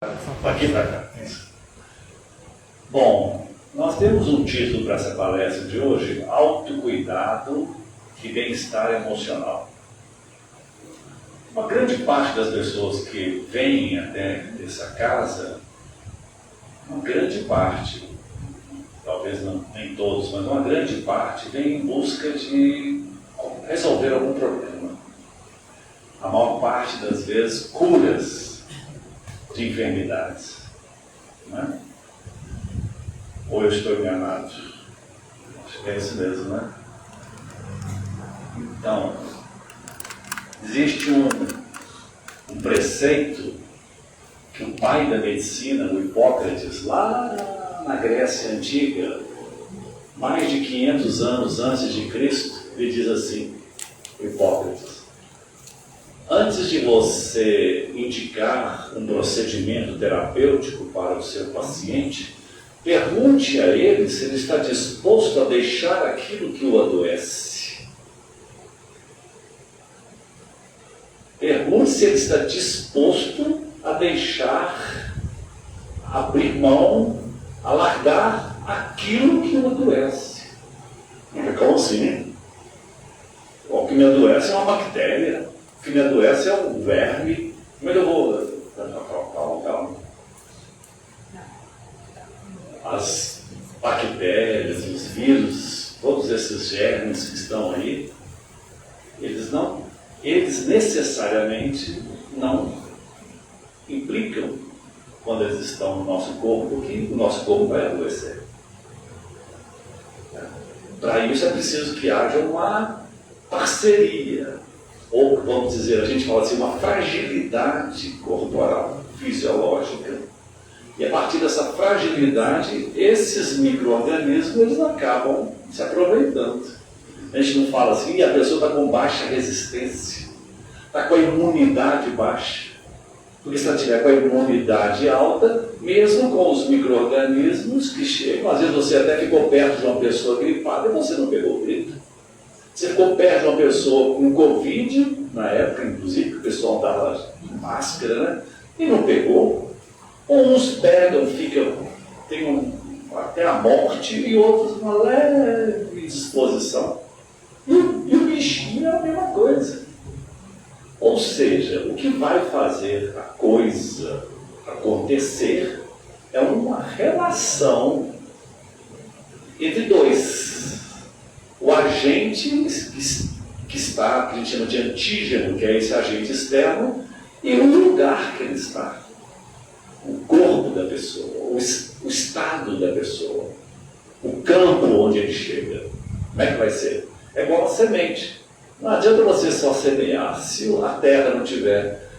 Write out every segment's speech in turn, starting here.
Aqui para cá. Bom, nós temos um título para essa palestra de hoje: Autocuidado e Bem-Estar Emocional. Uma grande parte das pessoas que vêm até essa casa, uma grande parte, talvez não, nem todos, mas uma grande parte, vem em busca de resolver algum problema. A maior parte das vezes, curas de enfermidades. Não é? Ou eu estou enganado? Acho que é isso mesmo, né? Então, existe um preceito que o pai da medicina, o Hipócrates, lá na Grécia Antiga, mais de 500 anos antes de Cristo, ele diz assim, o Hipócrates: antes de você indicar um procedimento terapêutico para o seu paciente, pergunte a ele se ele está disposto a deixar aquilo que o adoece. Pergunte se ele está disposto a deixar, abrir mão, a largar aquilo que o adoece. Como assim? O que me adoece é uma bactéria. O que me adoece é um verme. Como é que eu vou... Calma. As bactérias, os vírus, todos esses germes que estão aí, eles necessariamente não implicam, quando eles estão no nosso corpo, que o nosso corpo vai adoecer. Para isso é preciso que haja uma parceria, ou vamos dizer, a gente fala assim, uma fragilidade corporal, fisiológica. E a partir dessa fragilidade, esses micro-organismos, eles acabam se aproveitando. A gente não fala assim, e a pessoa está com baixa resistência, está com a imunidade baixa. Porque se ela estiver com a imunidade alta, mesmo com os micro-organismos que chegam, às vezes você até ficou perto de uma pessoa gripada e você não pegou gripe. Você ficou perto de uma pessoa com Covid, na época, inclusive, que o pessoal estava de máscara, né? E não pegou. Uns pegam, tem até a morte, e outros uma leve disposição. E o bichinho é a mesma coisa. Ou seja, o que vai fazer a coisa acontecer é uma relação entre dois. O agente que está, que a gente chama de antígeno, que é esse agente externo, e o lugar que ele está. O corpo da pessoa, o estado da pessoa, o campo onde ele chega. Como é que vai ser? É igual a semente. Não adianta você só semear se a terra não tiver.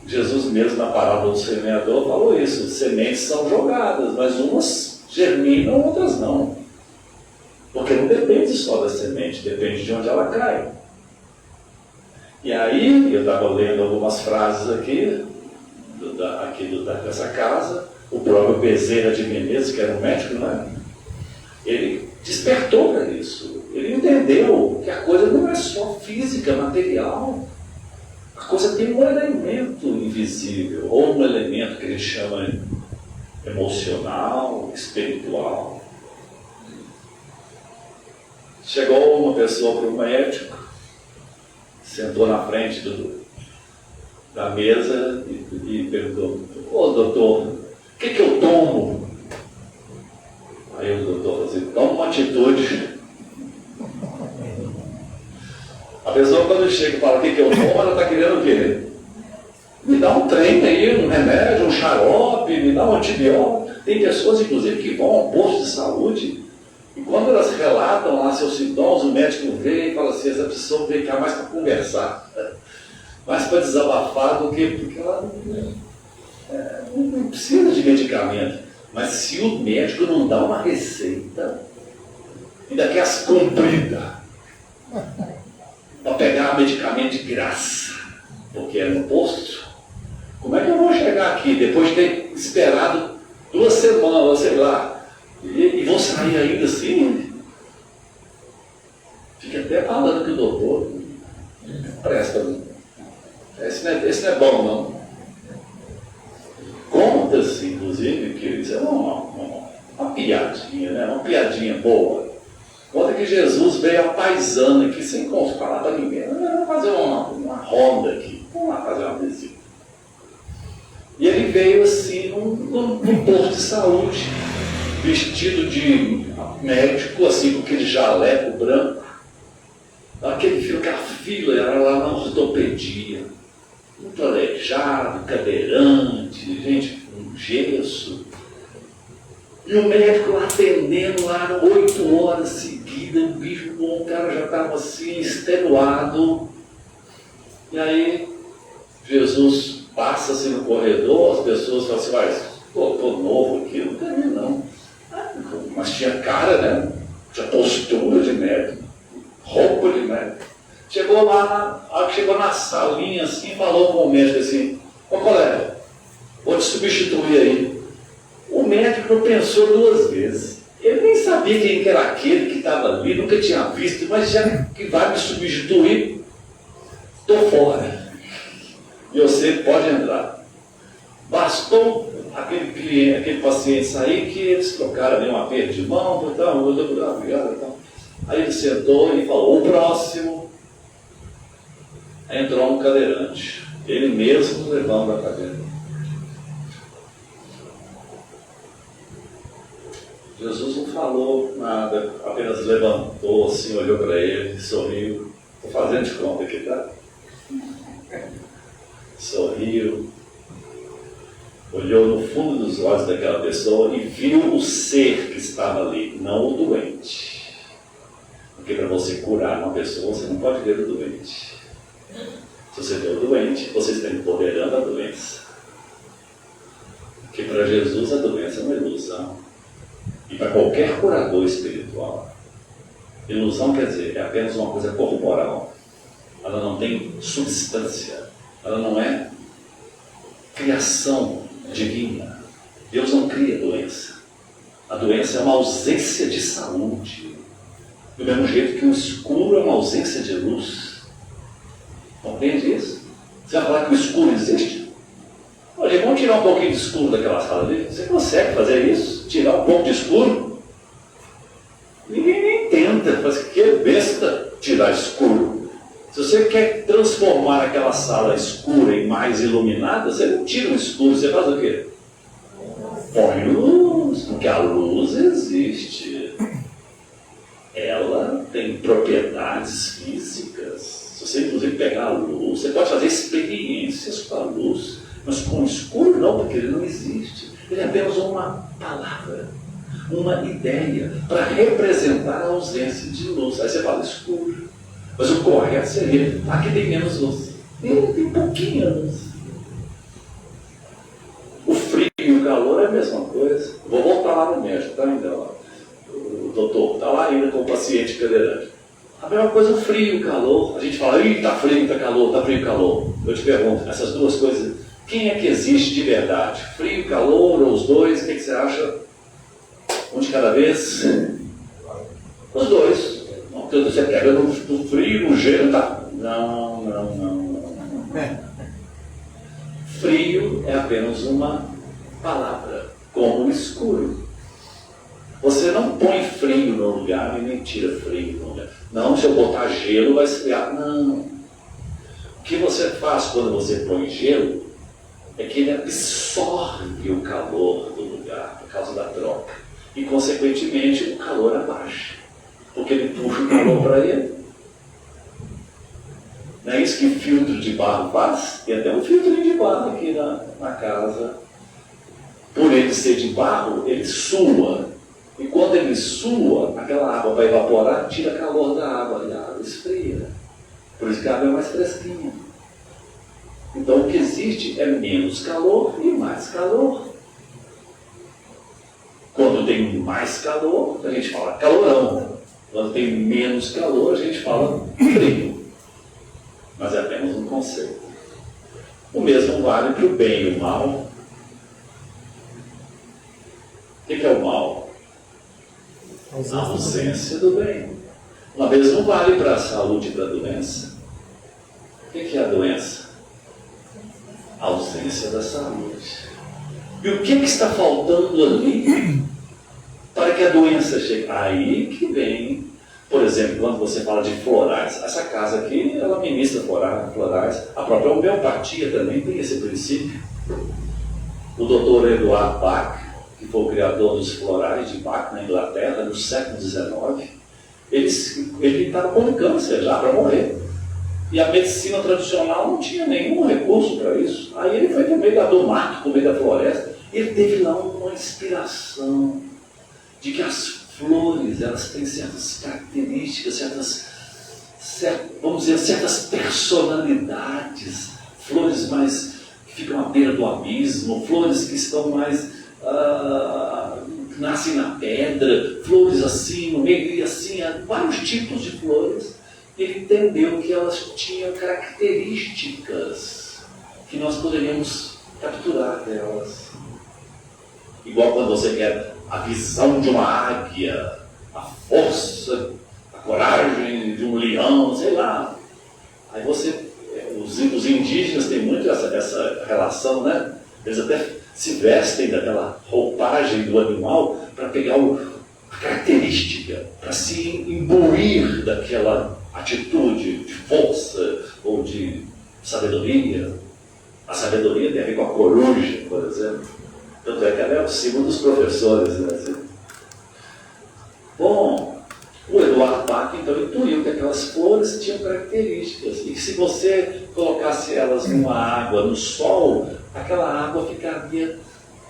Jesus mesmo, na parábola do semeador, falou isso. Sementes são jogadas, mas umas germinam, outras não. Porque não depende só da semente, depende de onde ela cai. E aí, eu estava lendo algumas frases aqui dessa casa, o próprio Bezerra de Menezes, que era um médico, né? Ele despertou para isso. Ele entendeu que a coisa não é só física, material. A coisa tem um elemento invisível, ou um elemento que ele chama emocional, espiritual. Chegou uma pessoa para o médico, sentou na frente da mesa e perguntou: ô doutor, o que eu tomo? Aí o doutor falou assim: toma uma atitude. A pessoa, quando chega e fala o que eu tomo, ela está querendo o quê? Me dá um trem aí, um remédio, um xarope, me dá um antibiótico. Tem pessoas, inclusive, que vão ao posto de saúde e quando elas relatam lá seus sintomas, o médico vem e fala assim: essa pessoa vem cá mais para conversar, mais para desabafar do que porque ela não precisa de medicamento. Mas se o médico não dá uma receita, ainda quer as compridas, para pegar medicamento de graça, porque é no posto, como é que eu vou chegar aqui depois de ter esperado 2 semanas, sei lá, e vou sair ainda assim? Fica até falando que o doutor presta. Esse não é bom, não. Como conta-se, inclusive, que isso é uma piadinha, né? Uma piadinha boa. Conta que Jesus veio a paisana aqui, sem falar para ninguém. Vamos fazer uma ronda aqui, vamos lá fazer uma visita. E ele veio assim, num posto de saúde, vestido de médico, assim, com aquele jaleco branco. Aquela fila era lá na ortopedia. Muito aleijado, cadeirante, gente com gesso. E o médico lá atendendo lá 8 horas seguidas, o bicho bom, o cara já estava assim, extenuado. E aí, Jesus passa assim no corredor, as pessoas falam assim, mas, pô, tô novo aqui, não tem não. Mas tinha cara, né? Tinha postura de médico, roupa de médico. Chegou lá, chegou na salinha assim, falou com o médico assim, ô colega, vou te substituir aí. O médico não pensou 2 vezes. Ele nem sabia quem era aquele que estava ali, nunca tinha visto, mas já que vai me substituir, estou fora. E você pode entrar. Bastou aquele paciente sair que eles trocaram ali um aperto de mão, então. Aí ele sentou e falou, o próximo. Entrou um cadeirante, ele mesmo levando a cadeira. Jesus não falou nada, apenas levantou assim, olhou para ele, sorriu. Estou fazendo de conta aqui, tá? Sorriu, olhou no fundo dos olhos daquela pessoa e viu o ser que estava ali, não o doente. Porque para você curar uma pessoa, você não pode ver o doente. Se você vê o doente, você está empoderando a doença. Porque para Jesus a doença é uma ilusão. E para qualquer curador espiritual, ilusão quer dizer, é apenas uma coisa corporal. Ela não tem substância. Ela não é criação divina. Deus não cria doença. A doença é uma ausência de saúde. Do mesmo jeito que o escuro é uma ausência de luz. Compreende isso? Você vai falar que o escuro existe? Olha, vamos tirar um pouquinho de escuro daquela sala ali. Você consegue fazer isso? Tirar um pouco de escuro? Ninguém nem tenta. Mas que besta tirar escuro. Se você quer transformar aquela sala escura em mais iluminada, você não tira o escuro, você faz o quê? Põe luz, porque a luz existe. Ela tem propriedades físicas. Se você, inclusive, pegar a luz, você pode fazer experiências com a luz, mas com o escuro não, porque ele não existe. Ele é apenas uma palavra, uma ideia, para representar a ausência de luz. Aí você fala escuro. Mas o correto seria, aqui tem menos luz. Tem pouquinha luz. O frio e o calor é a mesma coisa. Vou voltar lá no médico, tá ainda lá. O doutor está lá ainda com o paciente cadeirante. A mesma coisa o frio e o calor. A gente fala, está frio, está calor, está frio e calor. Eu te pergunto, essas duas coisas, quem é que existe de verdade? Frio e calor, ou os dois? O que você acha? Um de cada vez? Os dois. Então você pega no frio, no gelo, tá? Não. Frio é apenas uma palavra, como o escuro. Você não põe frio no lugar e nem tira frio no lugar. Não, se eu botar gelo vai esfriar. Não. O que você faz quando você põe gelo é que ele absorve o calor do lugar por causa da troca. E, consequentemente, o calor abaixa. Porque ele puxa o calor para ele. Não é isso que filtro de barro faz? Tem até um filtro de barro aqui na casa. Por ele ser de barro, ele sua. E quando ele sua, aquela água vai evaporar, tira calor da água e a água esfria. Por isso que a água é mais fresquinha. Então o que existe é menos calor e mais calor. Quando tem mais calor, a gente fala calorão. Quando tem menos calor, a gente fala frio. Mas é apenas um conceito. O mesmo vale para o bem e o mal. O que é o mal? A ausência do bem. Uma vez não vale para a saúde e para a doença. O que é a doença? A ausência da saúde. E o que está faltando ali para que a doença chegue? Aí que vem, por exemplo, quando você fala de florais. Essa casa aqui, ela ministra florais. A própria homeopatia também tem esse princípio. O doutor Eduard Bach, que foi o criador dos florais de Bach na Inglaterra, no século XIX, ele estava com câncer já para morrer. E a medicina tradicional não tinha nenhum recurso para isso. Aí ele foi para o meio do mato, no meio da floresta, e ele teve lá uma inspiração de que as flores, elas têm certas características, vamos dizer, certas personalidades, flores mais que ficam à beira do abismo, flores que estão mais que nascem na pedra, flores assim, no meio, e assim, vários tipos de flores. Ele entendeu que elas tinham características que nós poderíamos capturar delas. Igual quando você quer a visão de uma águia, a força, a coragem de um leão, sei lá. Aí os indígenas têm muito essa relação, né? Eles até se vestem daquela roupagem do animal para pegar a característica, para se imbuir daquela atitude de força ou de sabedoria. A sabedoria tem a ver com a coruja, por exemplo. Tanto é que ela é o símbolo dos professores, né? Bom, o Eduard Bach então intuiu que aquelas flores tinham características e que se você colocasse elas numa água, no sol, aquela água ficaria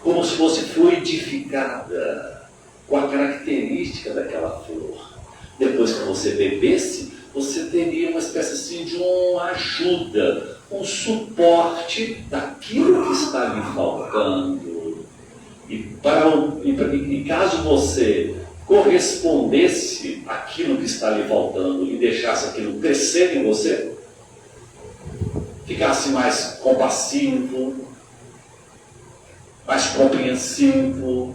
como se fosse fluidificada com a característica daquela flor. Depois que você bebesse, você teria uma espécie assim de uma ajuda, um suporte daquilo que está lhe faltando. E caso você correspondesse àquilo que está lhe faltando e deixasse aquilo crescer em você, ficasse mais compassivo, mais compreensivo,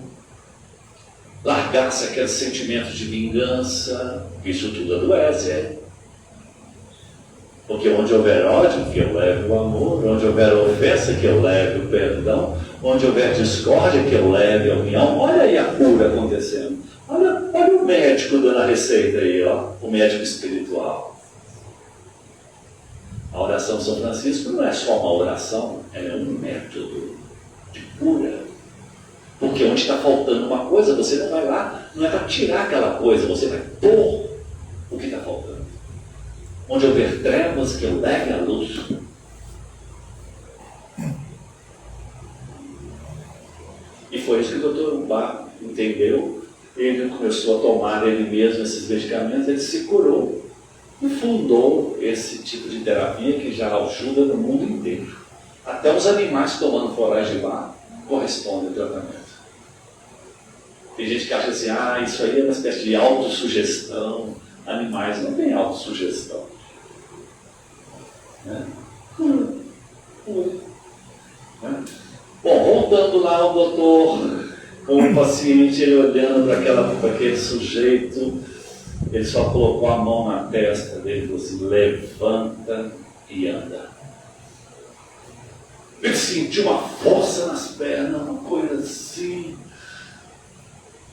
largasse aquele sentimento de vingança, isso tudo adoece. Porque onde houver ódio, que eu leve o amor, onde houver ofensa, que eu leve o perdão, onde houver discórdia, que eu leve a união. Olha aí a cura acontecendo. Olha o médico dando a receita aí, ó, o médico espiritual. A oração de São Francisco não é só uma oração, ela é um método de cura. Porque onde está faltando uma coisa, você não vai lá, não é para tirar aquela coisa, você vai pôr o que está faltando. Onde houver trevas, que eu leve a luz. E foi isso que o Dr. Bach entendeu. Ele começou a tomar ele mesmo esses medicamentos, ele se curou e fundou esse tipo de terapia que já ajuda no mundo inteiro. Até os animais tomando florais de Bach correspondem ao tratamento. Tem gente que acha assim, isso aí é uma espécie de autossugestão. Animais não têm autossugestão. Né? Né? Bom, voltando lá ao doutor, com o paciente, ele olhando para aquele sujeito, ele só colocou a mão na testa dele e falou assim, levanta e anda. Ele sentiu uma força nas pernas, uma coisa assim,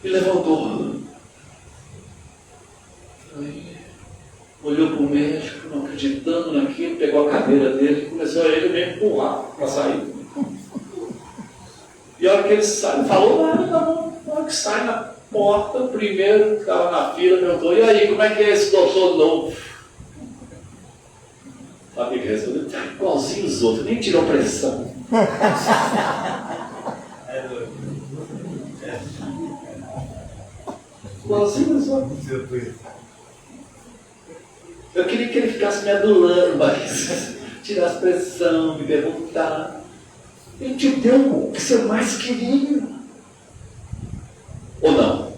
e levantou. Aí, olhou para o médico, não acreditando naquilo, pegou a cadeira dele e começou a ele mesmo empurrar para sair. E a hora que ele sai, não falou nada, não. Na hora que sai na porta, o primeiro que estava na fila perguntou, e aí, como é que é esse doutor novo? Sabe o que respondeu? Está igualzinho os outros, nem tirou pressão. Igualzinho os outros. Eu queria que ele ficasse me adulando, mas tirasse pressão, me perguntar. Ele te deu o que você mais queria. Ou não?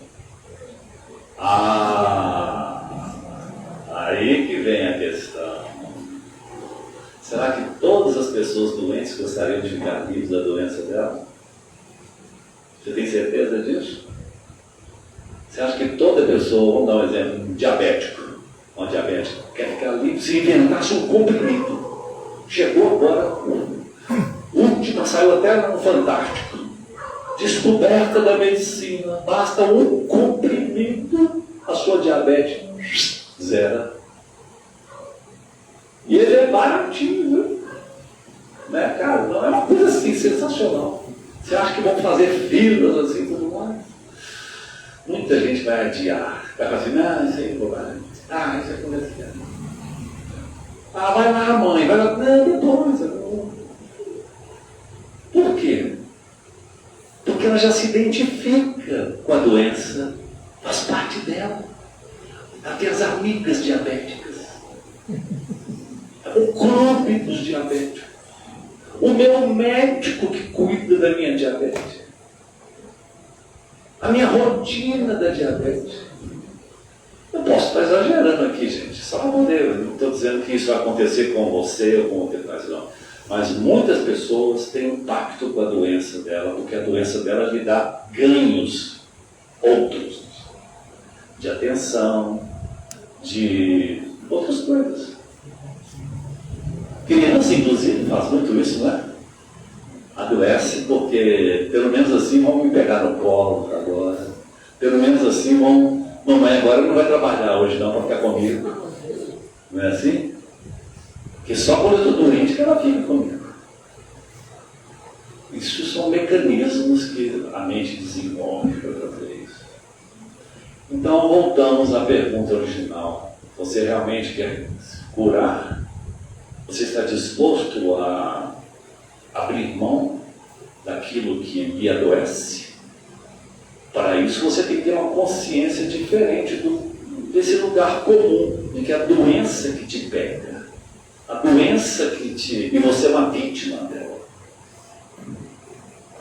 Aí que vem a questão. Será que todas as pessoas doentes gostariam de ficar livres da doença dela? Você tem certeza disso? Você acha que toda pessoa, vamos dar um exemplo, um diabético quer ficar livre se inventasse um comprimido? Chegou agora o último, saiu até no Fantástico. descoberta da medicina, basta um comprimido, a sua diabetes zera. E ele é baratinho, viu? Né, cara? Não é uma coisa assim sensacional. Você acha que vão fazer filas assim, tudo mais? Muita gente vai adiar. Vai falar assim, não, isso aí não vai. Ah, isso é coisa. Ah, vai lá, mãe, vai lá. Não, depois. Por quê? Porque ela já se identifica com a doença, faz parte dela. Ela tem as amigas diabéticas, o clube dos diabéticos, o meu médico que cuida da minha diabetes, a minha rotina da diabetes. Eu posso estar exagerando aqui, gente, só para poder, não estou dizendo que isso vai acontecer com você ou com outra coisa, não. Mas muitas pessoas têm um pacto com a doença dela, porque a doença dela lhe dá ganhos outros, de atenção, de outras coisas. Criança, inclusive, faz muito isso, não é? Adoece porque, pelo menos assim, vão me pegar no colo agora. Pelo menos assim, mamãe agora não vai trabalhar hoje não, para ficar comigo. Não é assim? Porque só quando eu estou doente que ela fica comigo. Isso são mecanismos que a mente desenvolve para fazer isso. Então, voltamos à pergunta original. Você realmente quer curar? Você está disposto a abrir mão daquilo que lhe adoece? Para isso, você tem que ter uma consciência diferente desse lugar comum, de que a doença que te pega, a doença que te... e você é uma vítima dela.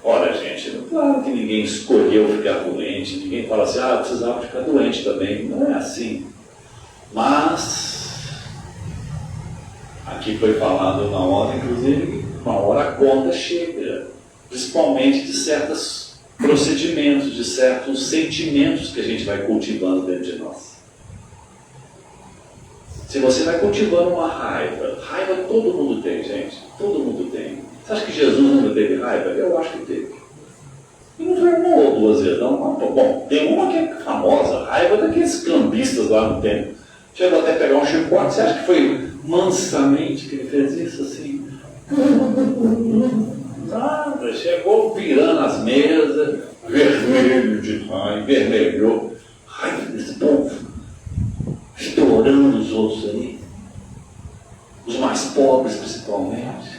Ora, gente, claro que ninguém escolheu ficar doente, ninguém fala assim, eu precisava ficar doente também. Não é assim. Mas, aqui foi falado na hora, inclusive, uma hora a conta chega, principalmente de certos procedimentos, de certos sentimentos que a gente vai cultivando dentro de nós. Se você vai cultivando uma raiva todo mundo tem, gente, todo mundo tem. Você acha que Jesus nunca teve raiva? Eu acho que teve. E não foi uma ou duas vezes, não. Bom, tem uma que é famosa, raiva daqueles cambistas lá no tempo. Chegou até a pegar um chicote. Você acha que foi mansamente que ele fez isso assim? Nada, chegou virando as mesas, vermelho de raiva, vermelhou. Raiva desse povo, estourando os outros aí. Os mais pobres principalmente.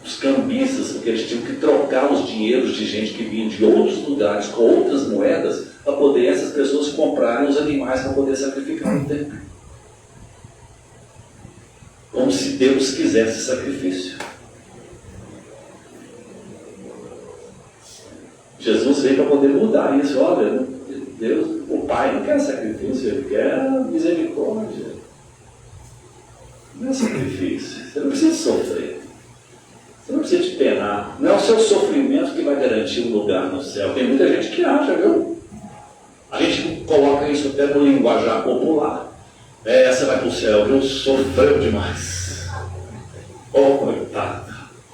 Os cambistas, porque eles tinham que trocar os dinheiros de gente que vinha de outros lugares com outras moedas para poder essas pessoas comprarem os animais para poder sacrificar no templo. Como se Deus quisesse sacrifício. Jesus veio para poder mudar isso. Olha, Deus, o Pai não quer sacrifício, Ele quer misericórdia. Não é sacrifício. Você não precisa sofrer. Você não precisa te penar. Não é o seu sofrimento que vai garantir um lugar no céu. Tem muita gente que acha, viu? A gente coloca isso até no linguajar popular. Essa vai para o céu, viu? Sofreu demais. Coitada.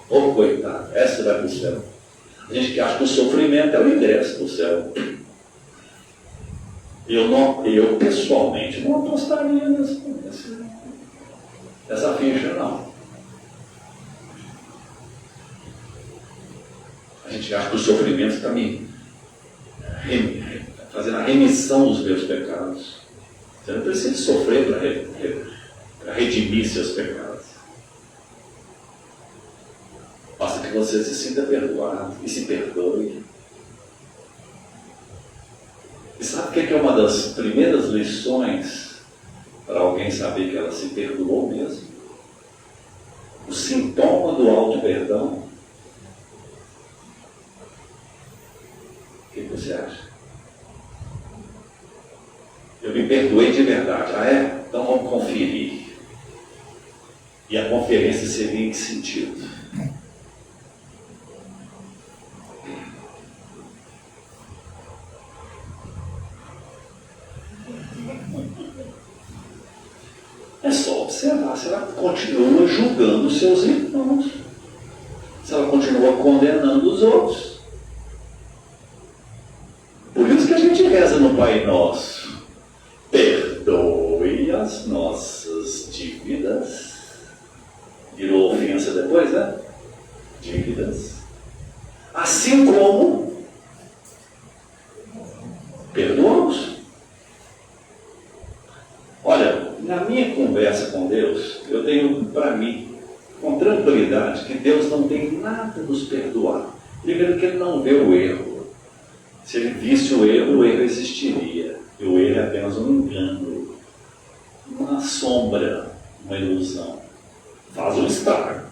Coitada. Essa vai para o céu. A gente que acha que o sofrimento é o ingresso para o céu. Eu pessoalmente não apostaria nessa ficha, não. A gente acha que o sofrimento está me fazendo a remissão dos meus pecados. Você não precisa sofrer para redimir seus pecados. Basta que você se sinta perdoado e se perdoe. E sabe o que é uma das primeiras lições para alguém saber que ela se perdoou mesmo? O sintoma do auto-perdão. O que você acha? Eu me perdoei de verdade. Ah, é? Então vamos conferir. E a conferência seria em que sentido? É só observar se ela continua julgando os seus irmãos, se ela continua condenando os outros. Por isso que a gente reza no Pai Nosso: perdoe as nossas dívidas. Virou ofensa depois, né? Dívidas. Assim como perdoamos. Olha, na minha conversa com Deus, eu tenho para mim, com tranquilidade, que Deus não tem nada a nos perdoar. Primeiro que Ele não vê o erro. Se Ele visse o erro existiria. E o erro é apenas um engano, uma sombra, uma ilusão. Faz um estrago,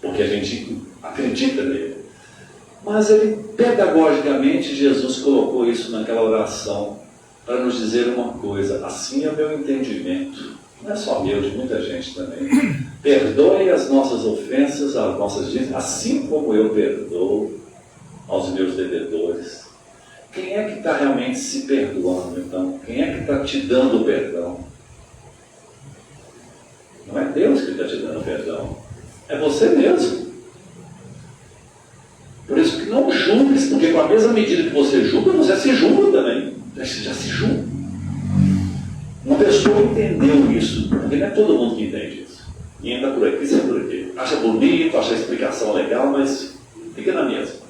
porque a gente acredita nele. Mas Ele, pedagogicamente, Jesus colocou isso naquela oração para nos dizer uma coisa: assim é o meu entendimento. Não é só meu, de muita gente também. Perdoe as nossas ofensas, as nossas dívidas, assim como eu perdoo aos meus devedores. Quem é que está realmente se perdoando, então? Quem é que está te dando o perdão? Não é Deus que está te dando o perdão. É você mesmo. Por isso que não julgues, porque com a mesma medida que você julga, você se julga também. Você já se julga. Uma pessoa entendeu isso, porque não é todo mundo que entende isso. E ainda por aqui, sempre por aqui. Acha bonito, acha a explicação legal, mas fica na mesma.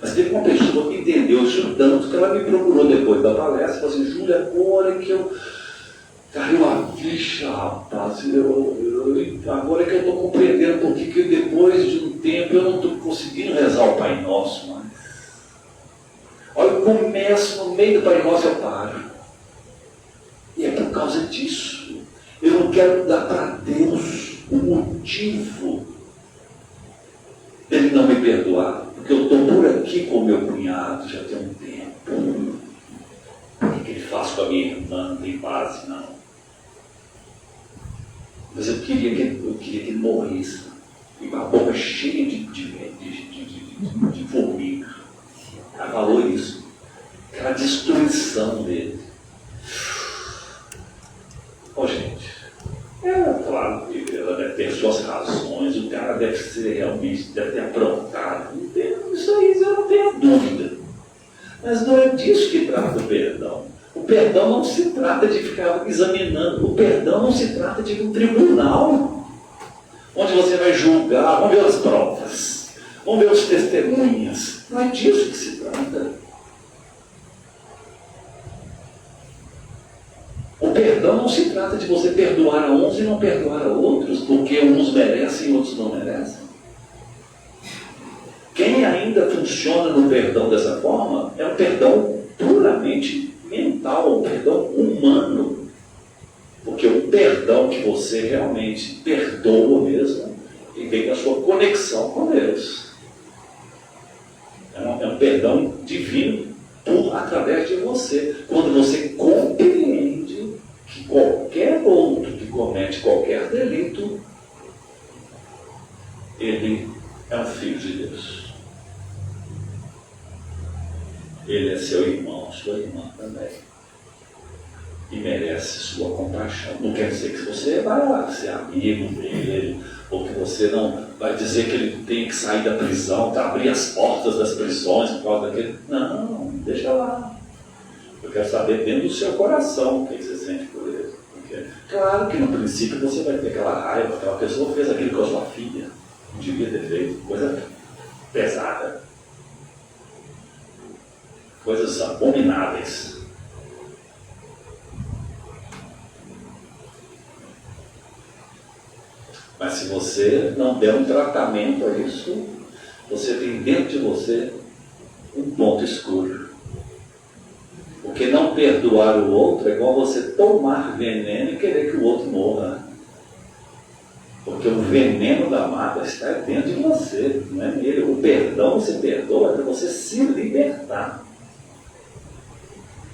Mas teve uma pessoa que entendeu isso tanto que ela me procurou depois da palestra e falou assim: Júlia, agora que eu caiu a ficha, rapaz, agora que eu estou compreendendo por que depois de um tempo eu não estou conseguindo rezar o Pai Nosso mais. Olha, eu começo no meio do Pai Nosso, eu paro. E é por causa disso. Eu não quero dar para Deus o motivo dele não me perdoar, porque eu estou por aqui com o meu cunhado já tem um tempo. O que ele faz com a minha irmã não tem base, não. Mas eu queria que ele morresse, e com a boca cheia de formiga. Ela falou isso. Aquela destruição dele. Gente, claro que ela deve ter suas razões, o cara deve ter aprontado. Isso aí eu não tenho dúvida. Mas não é disso que trata o perdão. O perdão não se trata de ficar examinando. O perdão não se trata de um tribunal, onde você vai julgar, vamos ver as provas, vamos ver os testemunhas. Não é disso que se trata. O perdão não se trata de você perdoar a uns e não perdoar a outros, porque uns merecem e outros não merecem. Quem ainda funciona no perdão dessa forma é um perdão puramente mental, um perdão humano. Porque o perdão que você realmente perdoa mesmo e vem da sua conexão com Deus. É um perdão divino através de você. Quando você compreende que qualquer outro que comete qualquer delito, ele é um filho de Deus. Ele é seu irmão, sua irmã também. E merece sua compaixão. Não quer dizer que você vai lá ser amigo dele, ou que você não vai dizer que ele tem que sair da prisão, para abrir as portas das prisões por causa daquele. Não, deixa lá. Eu quero saber dentro do seu coração o que você sente por ele. Porque, claro que no princípio você vai ter aquela raiva, aquela pessoa fez aquilo com a sua filha, não devia ter feito, coisa pesada. Coisas abomináveis. Mas se você não der um tratamento a isso, você tem dentro de você um ponto escuro. Porque não perdoar o outro é igual você tomar veneno e querer que o outro morra. Porque o veneno da mágoa está dentro de você, não é nele. O perdão, você perdoa, é para você se libertar.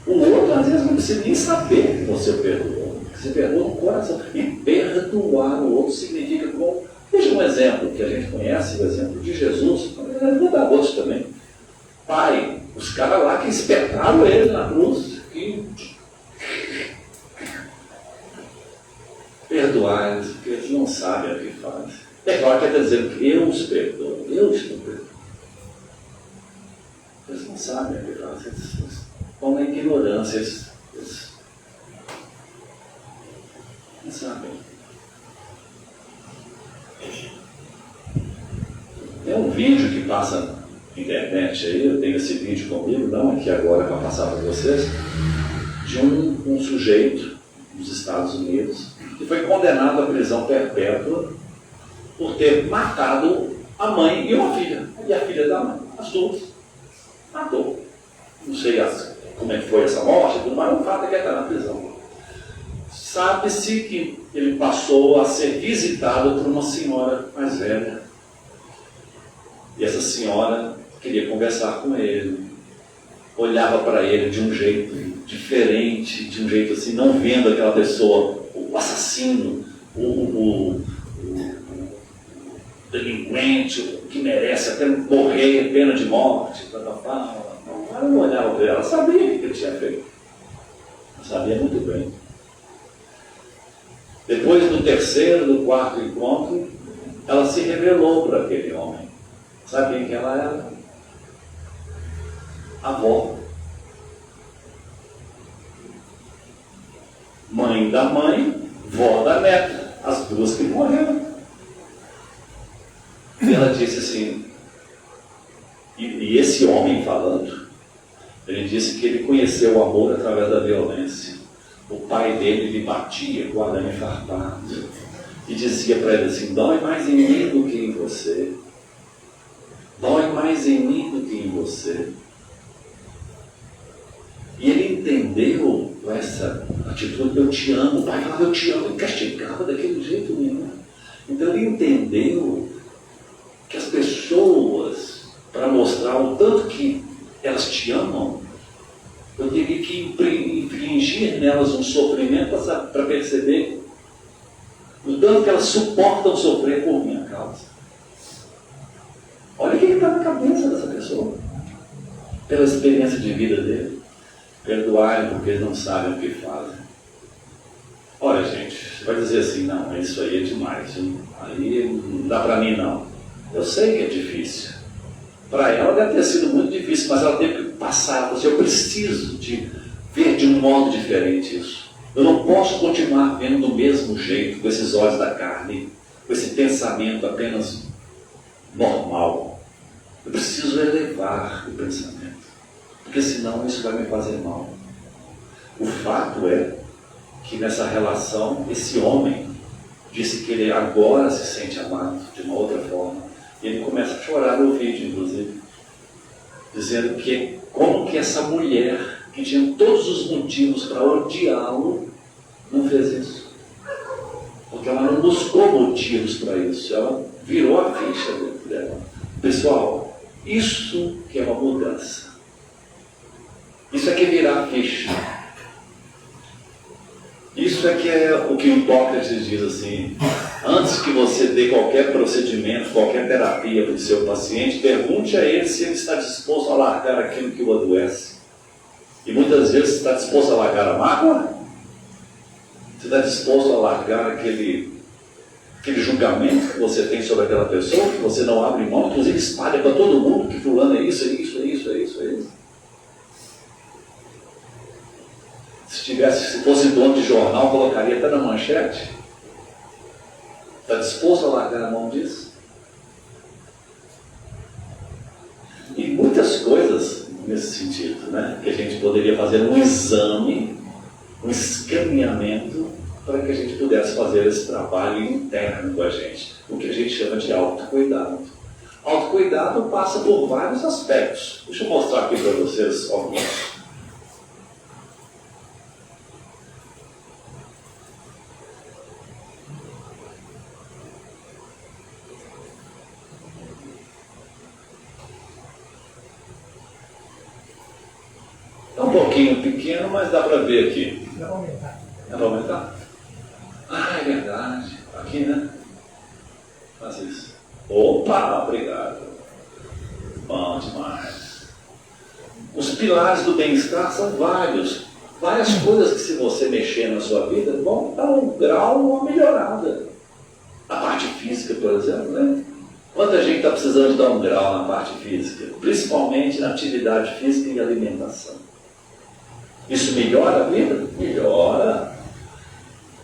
O outro, às vezes, não precisa nem saber que você perdoou. Você perdoa no coração. E perdoar o outro significa como... Veja um exemplo que a gente conhece, o exemplo de Jesus. Vou dar outros também. Pai, os caras lá que espetaram ele na cruz. Perdoar eles, porque eles não sabem o que fazem. É claro que ele está dizendo que eu os perdoo. Eu estou perdoando. Eles não sabem o que fazem. vão na ignorância, eles não sabem. Tem um vídeo que passa na internet aí, eu tenho esse vídeo comigo, não aqui agora para passar para vocês, de um sujeito nos Estados Unidos que foi condenado à prisão perpétua por ter matado a mãe e uma filha. E a filha da mãe, as duas, matou. Não sei como é que foi essa morte, mas o fato é que ele está na prisão. Sabe-se que ele passou a ser visitado por uma senhora mais velha. E essa senhora queria conversar com ele. Olhava para ele de um jeito diferente, de um jeito assim, não vendo aquela pessoa, o assassino, o delinquente, o que merece até morrer, pena de morte. Ela não olhava para ele, ela sabia o que ele tinha feito. Ela sabia muito bem. Depois do terceiro, do quarto encontro, ela se revelou para aquele homem. Sabe quem que ela era? A avó. Mãe da mãe, vó da neta, as duas que morreram. E ela disse assim, e esse homem falando, ele disse que ele conheceu o amor através da violência. O pai dele lhe batia com o arame farpado e dizia para ele assim, dói mais em mim do que em você. Dói mais em mim do que em você. E ele entendeu essa atitude, eu te amo. O pai falava, eu te amo, e castigava daquele jeito mesmo. Então ele entendeu que as pessoas, para mostrar o tanto que elas te amam, eu teria que infligir nelas um sofrimento para perceber o tanto que elas suportam sofrer por minha causa. Olha o que está na cabeça dessa pessoa, pela experiência de vida dele. Perdoarem porque eles não sabem o que fazem. Olha, gente, você vai dizer assim, não, isso aí é demais, aí não dá para mim não. Eu sei que é difícil. Para ela deve ter sido muito difícil, mas ela teve que passar. Eu preciso de ver de um modo diferente isso. Eu não posso continuar vendo do mesmo jeito, com esses olhos da carne, com esse pensamento apenas normal. Eu preciso elevar o pensamento, porque senão isso vai me fazer mal. O fato é que nessa relação, esse homem disse que ele agora se sente amado de uma outra forma. E ele começa a chorar no vídeo, inclusive, dizendo que como que essa mulher, que tinha todos os motivos para odiá-lo, não fez isso. Porque ela não buscou motivos para isso, ela virou a ficha dela. Pessoal, isso que é uma mudança. Isso é que é virar a ficha. Isso é que é o que o Hipócrates diz assim, antes que você dê qualquer procedimento, qualquer terapia para o seu paciente, pergunte a ele se ele está disposto a largar aquilo que o adoece. E muitas vezes está disposto a largar a mágoa, você está disposto a largar aquele julgamento que você tem sobre aquela pessoa, que você não abre mão, inclusive espalha para todo mundo que fulano é isso, é isso, é isso, é isso, é isso. Se fosse dono de jornal, colocaria até na manchete. Está disposto a largar a mão disso? E muitas coisas nesse sentido, né? Que a gente poderia fazer um exame, um escaneamento, para que a gente pudesse fazer esse trabalho interno com a gente, o que a gente chama de autocuidado. Autocuidado passa por vários aspectos. Deixa eu mostrar aqui para vocês alguns. É um pouquinho pequeno, mas dá para ver aqui. Dá para aumentar. Dá para aumentar? Ah, é verdade. Aqui, né? Faz isso. Opa, obrigado. Bom demais. Os pilares do bem-estar são vários. Várias coisas que, se você mexer na sua vida, vão dar um grau, uma melhorada. A parte física, por exemplo, né? Quanta gente está precisando de dar um grau na parte física? Principalmente na atividade física e alimentação. Isso melhora a vida? Melhora.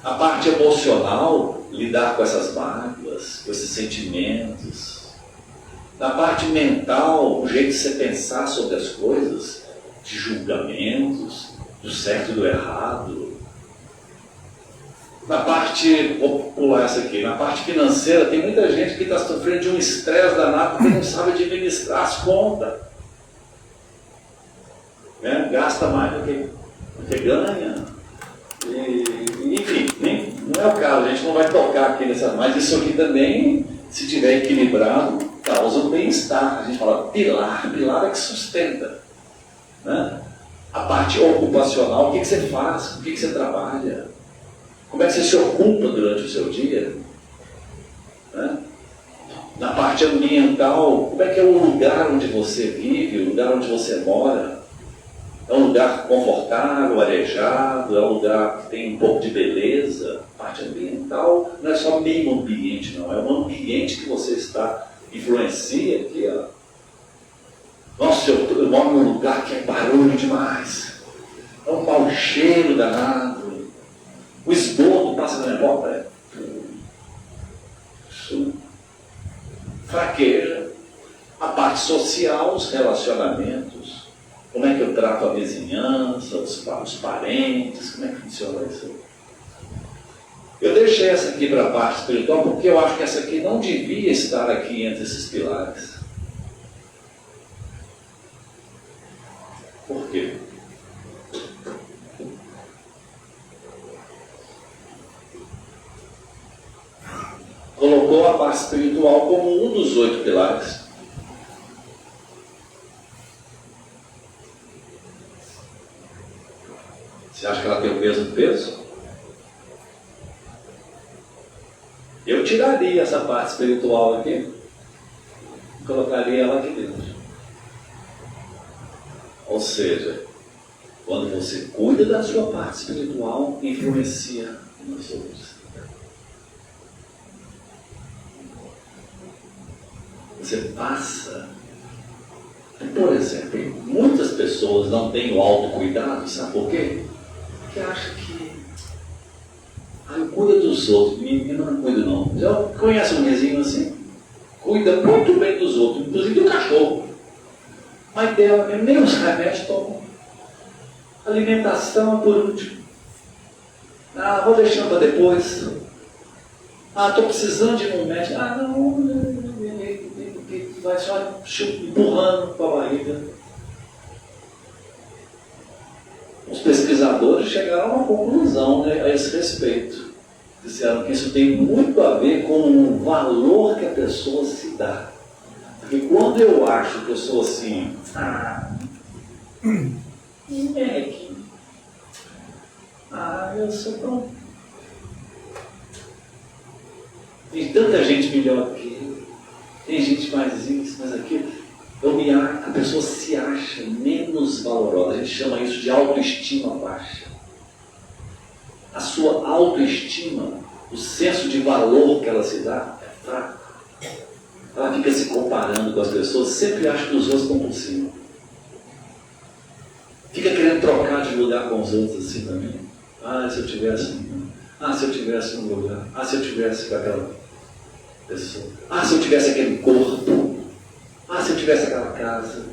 A parte emocional, lidar com essas mágoas, com esses sentimentos. Na parte mental, o jeito de você pensar sobre as coisas, de julgamentos, do certo e do errado. Na parte, vou pular essa aqui, na parte financeira, tem muita gente que está sofrendo de um estresse danado porque não sabe administrar as contas. Né? Gasta mais do que ganha. Enfim, não é o caso, a gente não vai tocar aqui nessa, mas isso aqui também, se tiver equilibrado, causa um bem-estar. A gente fala pilar é que sustenta. Né? A parte ocupacional, o que você faz, com o que você trabalha, como é que você se ocupa durante o seu dia. Né? Na parte ambiental, como é que é o lugar onde você vive, o lugar onde você mora. É um lugar confortável, arejado, é um lugar que tem um pouco de beleza. A parte ambiental não é só meio ambiente, não. É um ambiente que você está, influencia aqui. Ó. Nossa, eu moro num lugar que é barulho demais. É um mau cheiro danado. O esgoto passa na minha porta. Isso fraqueja. A parte social, os relacionamentos. Como é que eu trato a vizinhança, os parentes, como é que funciona isso? Eu deixei essa aqui para a parte espiritual porque eu acho que essa aqui não devia estar aqui entre esses pilares. Por quê? Colocou a parte espiritual como um dos 8 pilares. Você acha que ela tem o mesmo peso? Eu tiraria essa parte espiritual aqui e colocaria ela aqui dentro. Ou seja, quando você cuida da sua parte espiritual, influencia nas outras. Você passa. Por exemplo, muitas pessoas não têm o autocuidado, sabe por quê? Porque acha que eu cuido dos outros, eu não cuido não. Já conhece um vizinho assim? Cuida muito bem dos outros, inclusive do cachorro. Mas dela, nem os remédios tomam. Alimentação é por último. Vou deixando para depois. Estou precisando de ir no médico. Não, vai só empurrando para a barriga. Os pesquisadores chegaram a uma conclusão, né, a esse respeito. Disseram que isso tem muito a ver com o valor que a pessoa se dá. Porque quando eu acho que eu sou assim, eu sou tão... Tem tanta gente melhor que eu, tem gente mais isso, mais aquilo. A pessoa se acha menos valorosa. A gente chama isso de autoestima baixa. A sua autoestima, o senso de valor que ela se dá é fraco. Ela fica se comparando com as pessoas, sempre acha que os outros estão por cima. Fica querendo trocar de lugar com os outros assim também. Se eu tivesse um lugar. Se eu tivesse com aquela pessoa. Se eu tivesse aquele corpo. Se eu tivesse aquela casa.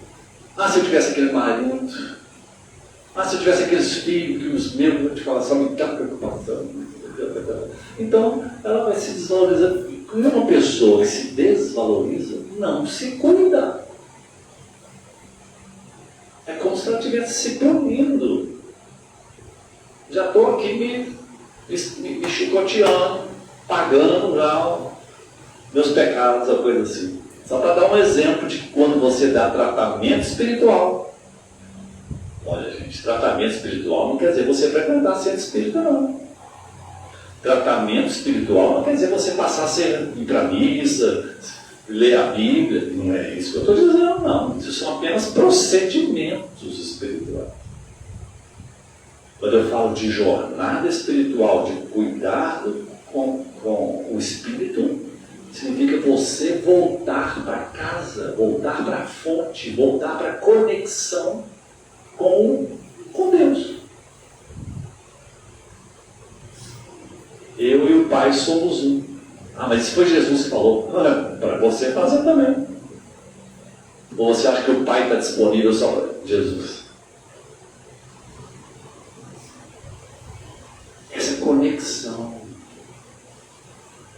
Se eu tivesse aquele marido. Se eu tivesse aqueles filhos, que os meus, vou te falar, só me dá preocupação. Então, ela vai se desvalorizando. Quando uma pessoa se desvaloriza, não se cuida. É como se ela estivesse se punindo. Já estou aqui me chicoteando, pagando já meus pecados, ou coisa assim. Só para dar um exemplo de quando você dá tratamento espiritual. Olha, gente, tratamento espiritual não quer dizer você frequentar centro espírita, não. Tratamento espiritual não quer dizer você passar a ir para a missa, ler a Bíblia. Não é isso que eu estou dizendo, não. Isso são apenas procedimentos espirituais. Quando eu falo de jornada espiritual, de cuidado com o espírito, significa você voltar para casa, voltar para a fonte, voltar para a conexão com Deus. Pai somos um. Ah, mas isso foi Jesus que falou. Para você fazer também. Ou você acha que o Pai está disponível só para Jesus? Essa conexão,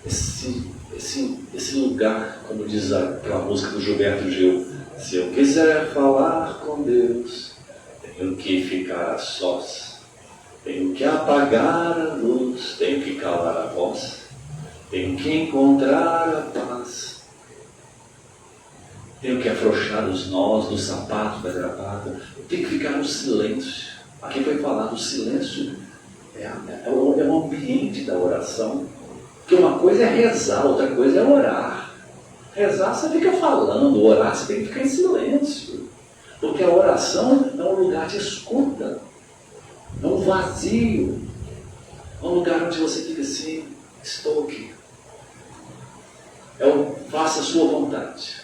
esse lugar, como diz aquela música do Gilberto Gil, se eu quiser falar com Deus, tenho que ficar a sós, tenho que apagar a luz, tenho que calar a voz, tenho que encontrar a paz, tenho que afrouxar os nós do sapato, da gravata, tenho que ficar no silêncio. Aqui foi falado, o silêncio é o ambiente da oração. Porque uma coisa é rezar, outra coisa é orar. Rezar você fica falando, orar você tem que ficar em silêncio. Porque a oração é um lugar de escuta, é um vazio, é um lugar onde você fica assim, estou aqui. Faça a sua vontade.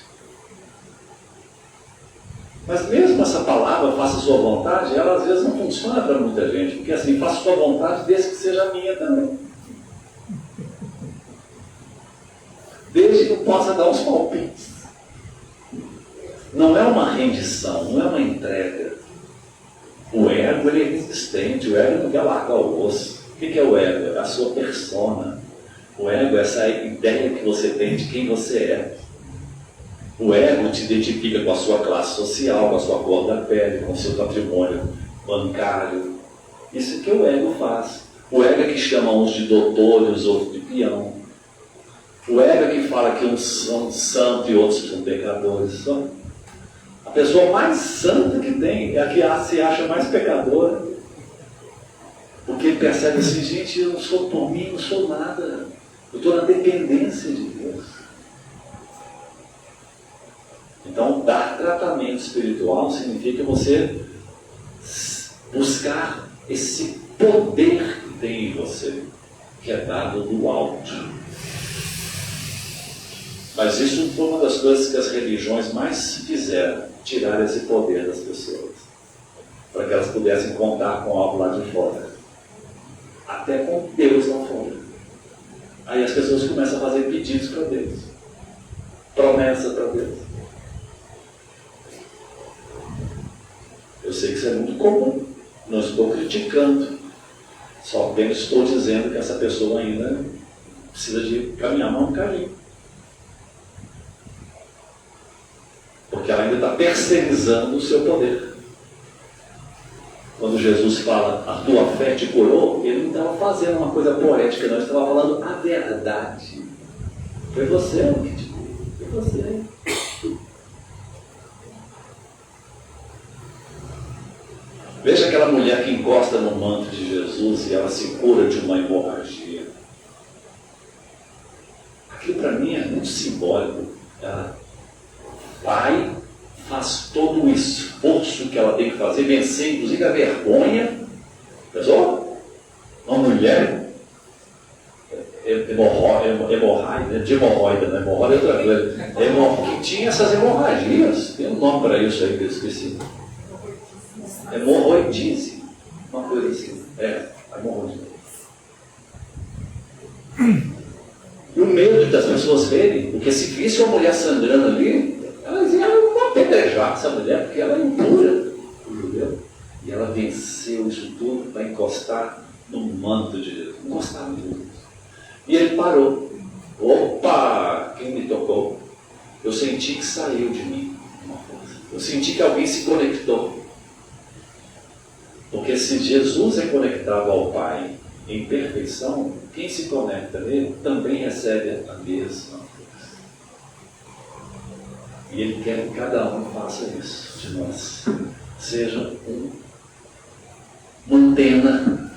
Mas mesmo essa palavra, faça a sua vontade, ela às vezes não funciona para muita gente. Porque assim, faça a sua vontade desde que seja a minha também. Desde que eu possa dar os palpites. Não é uma rendição, não é uma entrega. O ego ele é resistente, o ego não quer largar o osso. O que é o ego? É a sua persona. O ego é essa ideia que você tem de quem você é. O ego te identifica com a sua classe social, com a sua cor da pele, com o seu patrimônio bancário. Isso que o ego faz. O ego é que chama uns de doutor e os outros de peão. O ego é que fala que uns são santos e outros são pecadores. A pessoa mais santa que tem é a que se acha mais pecadora. Porque ele percebe assim, gente, eu não sou por mim, não sou nada. Eu estou na dependência de Deus. Então, dar tratamento espiritual significa você buscar esse poder que tem em você, que é dado do alto. Mas isso foi uma das coisas que as religiões mais fizeram, tirar esse poder das pessoas, para que elas pudessem contar com algo lá de fora, até com Deus lá fora. Aí as pessoas começam a fazer pedidos para Deus, promessa para Deus. Eu sei que isso é muito comum, não estou criticando, só apenas estou dizendo que essa pessoa ainda precisa de caminhar mais um caminho. Porque ela ainda está terceirizando o seu poder. Quando Jesus fala, a tua fé te curou, ele não estava fazendo uma coisa poética, não, ele estava falando a verdade. Foi você que te curou, foi você. Veja aquela mulher que encosta no manto de Jesus e ela se cura de uma hemorragia. Aquilo para mim é muito simbólico. Pai faz todo o esforço que ela tem que fazer, vencer inclusive a vergonha. Pessoal, uma mulher hemorroida, de hemorroida, né? Hemorroida é outra coisa. Que tinha essas hemorragias. Tem um nome para isso aí que eu esqueci. Hemorroidise. Uma coisa assim. Hemorroide. E o medo das pessoas verem, porque se visse uma mulher sangrando ali, elas iam apedrejar essa mulher, porque ela é impura, o judeu. E ela venceu isso tudo para encostar no manto de Jesus. Encostar no Jesus. E ele parou. Opa! Quem me tocou? Eu senti que saiu de mim uma força. Eu senti que alguém se conectou. Porque se Jesus é conectado ao Pai em perfeição, quem se conecta nele também recebe a mesma força. E ele quer que cada um faça isso de nós. Seja uma antena.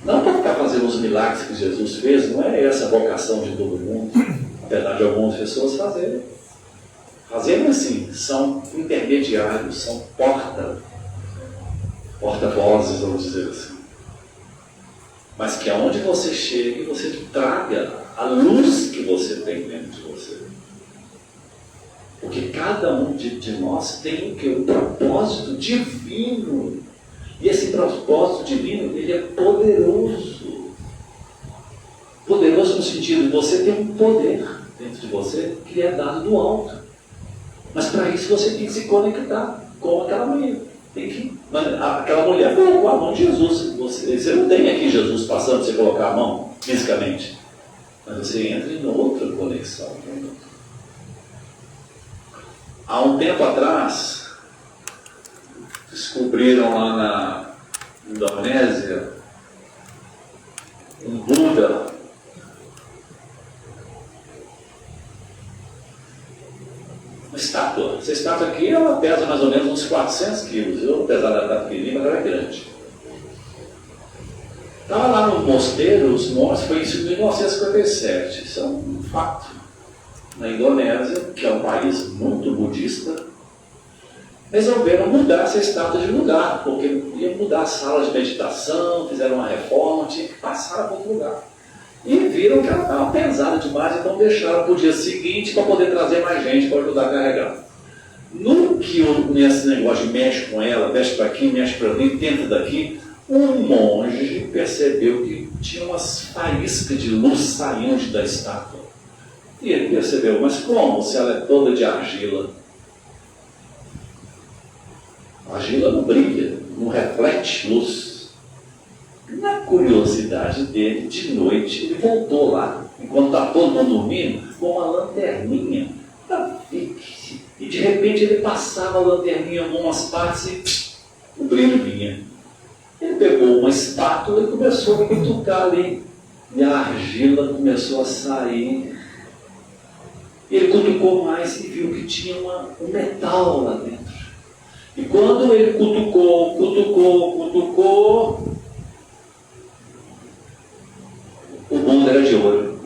Não para ficar fazendo os milagres que Jesus fez, não é essa a vocação de todo mundo. Apesar de algumas pessoas fazerem. Fazerem assim, são intermediários, são porta-vozes, vamos dizer assim. Mas que aonde você chegue, você traga a luz que você tem dentro de você. Porque cada um de nós tem o que? Um propósito divino. E esse propósito divino, ele é poderoso. poderoso no sentido de você ter um poder dentro de você que lhe é dado do alto. Mas para isso você tem que se conectar com aquela mulher. Aquela mulher colocou a mão de Jesus. Você não tem aqui Jesus passando para você colocar a mão fisicamente. Mas você entra em outra conexão. Há um tempo atrás, descobriram lá na Indonésia um Buda. Uma estátua. Essa estátua aqui, ela pesa mais ou menos uns 400 quilos. Apesar de ela estar pequenininha, mas ela é grande. Estava lá no mosteiro, os monges, foi isso em 1957. Isso é um fato. Na Indonésia, que é um país muito budista, resolveram mudar essa estátua de lugar, porque ia mudar a sala de meditação, fizeram uma reforma, tinha que passar para outro lugar. E viram que ela estava pesada demais, então deixaram para o dia seguinte para poder trazer mais gente para ajudar a carregar. No que nesse negócio de mexe com ela, mexe para aqui, mexe para ali, tenta daqui, um monge percebeu que tinha umas faíscas de luz saindo da estátua. E ele percebeu, mas como se ela é toda de argila? A argila não brilha, não reflete luz. Na curiosidade dele, de noite, ele voltou lá, enquanto está todo mundo dormindo, com uma lanterninha. E de repente ele passava a lanterninha em algumas partes e o brilho vinha. Ele pegou uma espátula e começou a cutucar ali. E a argila começou a sair. Ele cutucou mais e viu que tinha um metal lá dentro. E quando ele cutucou, o Buda era de ouro.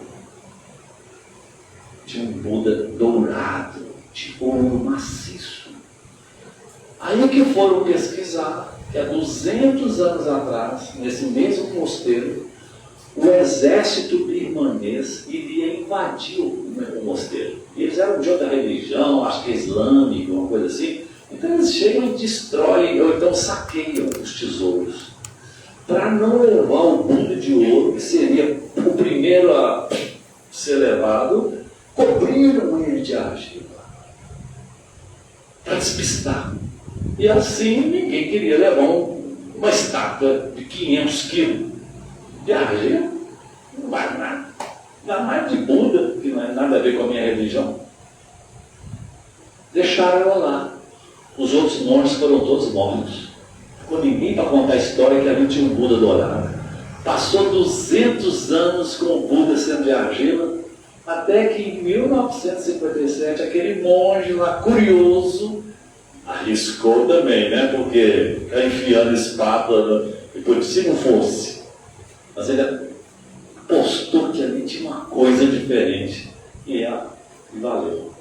Tinha um Buda dourado, de ouro maciço. Aí o que foram pesquisar, que há 200 anos atrás, nesse mesmo mosteiro, o exército birmanês iria invadir o mosteiro. E eles eram de outra religião, acho que é islâmica, uma coisa assim. Então eles chegam e destroem, ou então saqueiam os tesouros. Para não levar o Buda de ouro, que seria o primeiro a ser levado, cobriram ele de argila. Para despistar. E assim ninguém queria levar uma estátua de 500 quilos de argila. Não vai nada. Ainda mais de Buda, que não é nada a ver com a minha religião. Deixaram ela lá. Os outros monges foram todos mortos. Ficou ninguém para contar a história que ali tinha um Buda dourado. Passou 200 anos com o Buda sendo de argila, até que em 1957, aquele monge lá, curioso, arriscou também, né? Porque ficar enfiando espátula, depois se não fosse. Mas ele apostou que ali tinha uma coisa diferente. E valeu.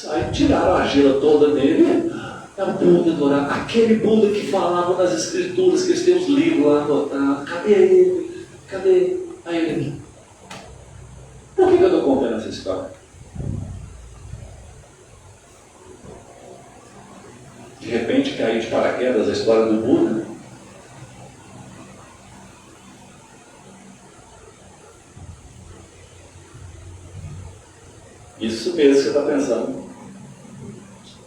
Aí tiraram a argila toda dele. É o Buda dourado, aquele Buda que falava nas escrituras, que eles têm os livros lá anotados. Cadê ele? Cadê? Aí ele. Por que eu estou contando essa história? De repente caiu de paraquedas a história do Buda. Isso mesmo que você está pensando.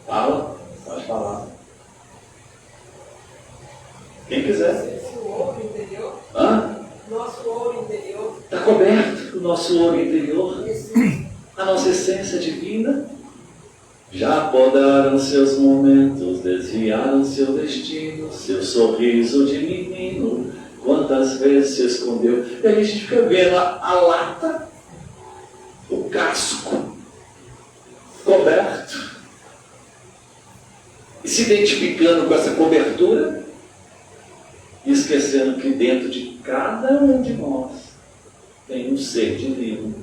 Fala. Pode falar. Quem quiser. Esse ouro interior? Hã? Nosso ouro interior. Está coberto o nosso ouro interior. A nossa essência divina. Já podaram seus momentos, desviaram seu destino, seu sorriso de menino. Quantas vezes se escondeu? E a gente fica vendo a lata, o casco, coberto. E se identificando com essa cobertura, e esquecendo que dentro de cada um de nós tem um ser divino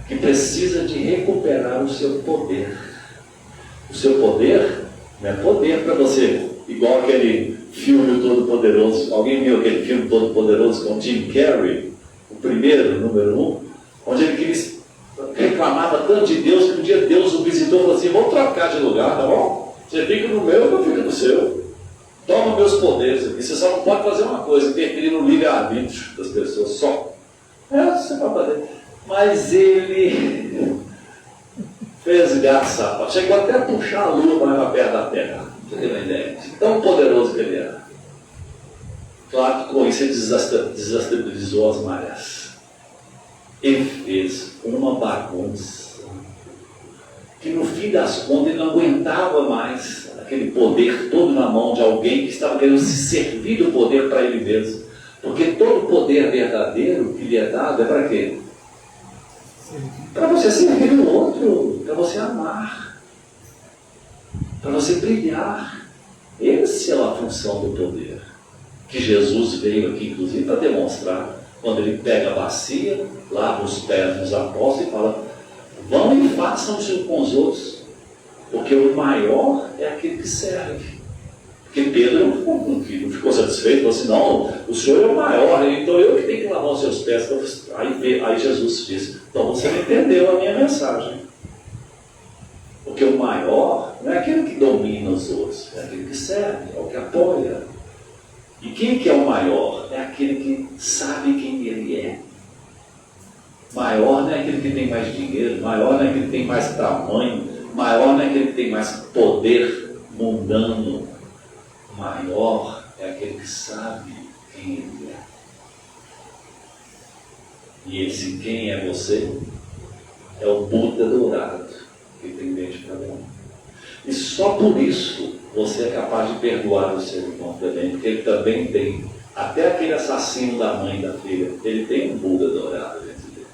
que precisa de recuperar o seu poder. O seu poder não é poder para você, igual aquele filme Todo-Poderoso. Alguém viu aquele filme Todo-Poderoso com Jim Carrey? O primeiro, número 1, onde ele reclamava tanto de Deus que um dia Deus o visitou e falou assim: vamos trocar de lugar, tá bom? Você fica no meu, eu fico no seu. Toma meus poderes aqui. Você só não pode fazer uma coisa: interferir no livre-arbítrio das pessoas só. Você vai fazer. Mas ele fez garça, chegou até a puxar a lua para levar perto da terra. Você tem uma ideia? Tão poderoso que ele era. Claro que com isso ele desestabilizou as marés. Ele fez uma bagunça que no fim das contas ele não aguentava mais aquele poder todo na mão de alguém que estava querendo se servir do poder para ele mesmo. Porque todo poder verdadeiro que lhe é dado é para quê? Para você servir o outro, para você amar, para você brilhar. Essa é a função do poder, que Jesus veio aqui, inclusive, para demonstrar, quando ele pega a bacia, lava os pés dos apóstolos e fala: vão e façam isso com os outros, porque o maior é aquele que serve. Porque Pedro não ficou satisfeito, falou assim: não, o Senhor é o maior, então eu que tenho que lavar os seus pés. Aí Jesus disse: então você não entendeu a minha mensagem. Porque o maior não é aquele que domina os outros, é aquele que serve, é o que apoia. E quem que é o maior? É aquele que sabe quem ele é. Maior não é aquele que tem mais dinheiro, maior não é aquele que tem mais tamanho, maior não é aquele que tem mais poder mundano. Maior é aquele que sabe quem ele é. E esse quem é você é o Buda dourado que tem dentro de cada um. E só por isso você é capaz de perdoar o seu irmão também, porque ele também tem, até aquele assassino da mãe e da filha, ele tem um Buda dourado dentro dele.